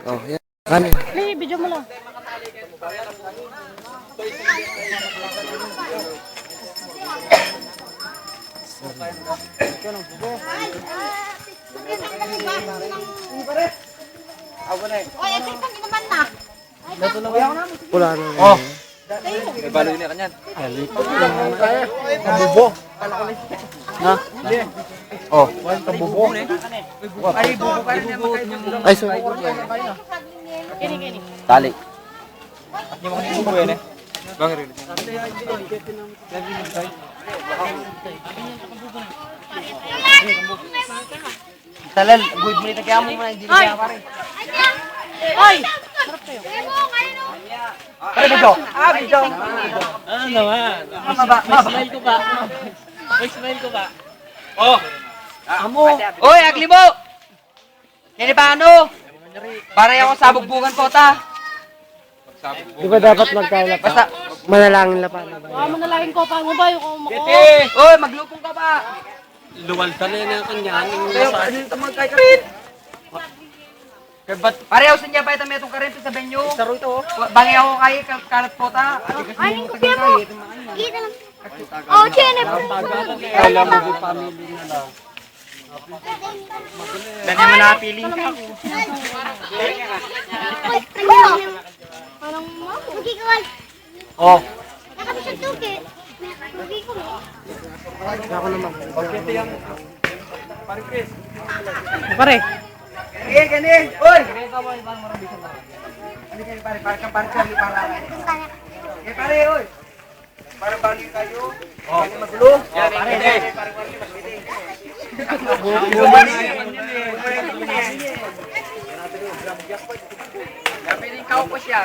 Oh, yan. Kan. Play, video mo lang. Pula na. Oh. May baloy na kanyan. Kabubo. Ha? Oh. Kabubo. Ay, bubo ka rin naman. Ay, sorry. Tali. Yung mga bubo yan eh. Bang rin. Talal, good mo kaya mo muna hindi kaya pare. Ay! Pare bigo. Bigo. Ano naman? May smile ko ba? May smile ko ba? Oh! Amo. Oy, Aglibo! Yan ba ano? Para yung sabugbugan ko ta. Di ba dapat magkaila pa? Basta, Manalangin la pa. Manalangin ko pa mo ba yung mako? oy, maglupong ka ba? Luwal ka na yan ang kanya. Kayo, ano yung tamagkay ka rin? Pareho sa niya pa itong metong karin sa venue. Saro ito. Bangi ako kayo, kalat po ta. Ay, yung kuya mo. Kita lang. Oh, chene. Kala mo yung family na lang. Dali mo na feeling. Parang magkikawal. Oh. Nakapasag tuki. Magkikawal. Ako naman. Pare. Gani. Oy. Ano kayo pare, para. Eh pare, oy. Para bali kayo. Oh, magulo. Yan, pare. Napiling ka po siya.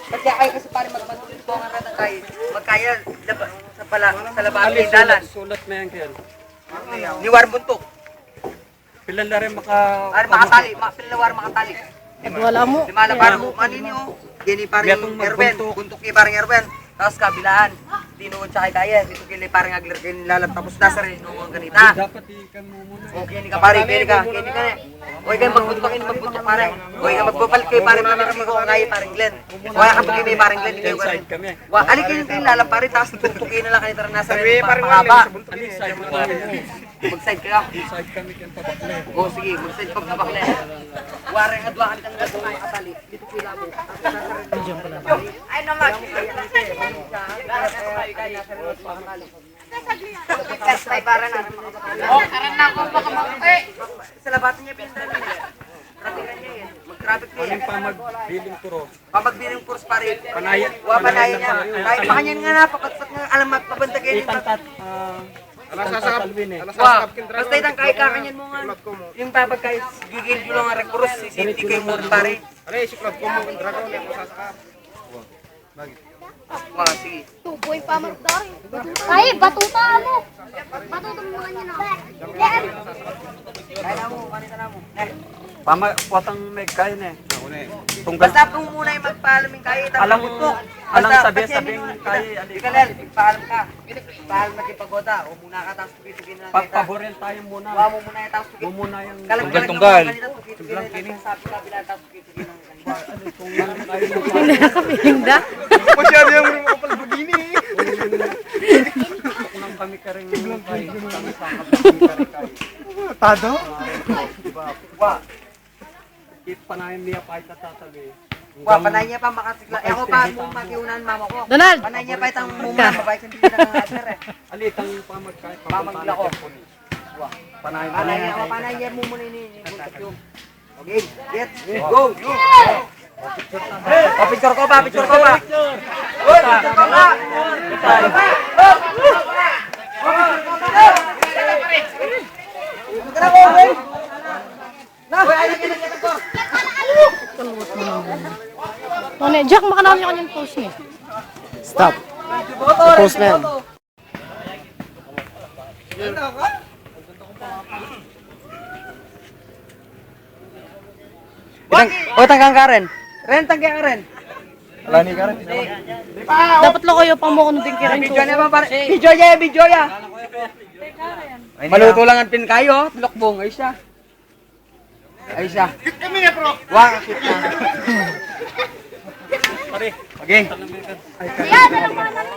Kasi ay kasi pare magmatutungan ka ng kayo. Magkaya sa labas ng dalan. Sulat na yan kayo. Liwar buntok. Pilan na rin maka... Pare makatali, pilawar makatali. Wala mo. Di malabar mo manini o. Gini parang Erben, buntok ni parang Erben. Tapos kabilaan. Tinuod sa kaya. Dito kini parang agler kini lalab tapos nasa rin noong ganita. Dapat ikan mo muna. Okay ni ka pare, kini ka na. Oy kayo magbuntok pare. Oy ka magpapalit kay pare mamiri ko ngay parang Glen. Wala ka pagkini parang Glen kayo. Side kami. Wa ali kayo lalab pare tapos tutukin na lang kanita nasa rin parang haba. Alin side mo tayo? Mag-side ka. Side kami kan pabakle. O sige, mag-side pag nabakle. Warang adwaan kang gato makatali. Dito pila mo. Ay naman. Oh, karena ako baka sa labatan niya pinsan niya. Trafikan niya yan. Mag-traffic niya. Anong pa mag-billing turo? Pamagbiling course pa rin. Panayan. Panayan niya. Kahit makanyan nga na, pakat nga alamat, pabantag yan. Itantat. Alvin eh. Wah, basta itang kahit kakanyan mo nga. Yung papag kahit gigil nyo lang nga rin si safety kayo mo rin pare. Wah, sige. Tuboy pa magdari. Ay, batuta mo. Batuta mo nga niya na. Kaya na mo, kanita na mo. Patang may kain eh. Basta kung muna yung magpaalam yung kaya, Alam mo, mo. alang sabi-sabing kaya. Ika Lel, magpaalam ka. Paalam na kipagota. O muna ka, tapos tugin na kita. Pagpaboril tayo muna. Huwag mo muna yung tapos tugin. Muna yung... Tunggal. Sabi ka, bila tapos tugin ng Hindi nakapiling da. Masyado yung mga kapalbagini. Nang kami ka rin kayo. Tado? Wah, Panayin niya pa itatasabi. wah, panay niya pa makasigla. Ako pa mo magiunan mama ko. Donald! Panay niya pa itang muma, mabay sa hindi na nga sir eh. Alitang pamagkay. Pamagla ko. Wah, Panayin panay niya mo muna ini. Okay, get, go. Picture ko ba? Picture ko ba? Uy, picture ko ba? None, Jack, makanami yung kanyang post niya. Stop. Post na yan. O, tanggang ka rin. Ren, tanggang ka rin. Wala ni Karen. Dapat lang kayo pang mo kung din kirain ko. Video niya ba? Video ya. Maluto lang ang pin kayo. Tilokbong, ay siya. Ay siya. Wah, kakit na. Pare. Okay. Yan, alam mo na.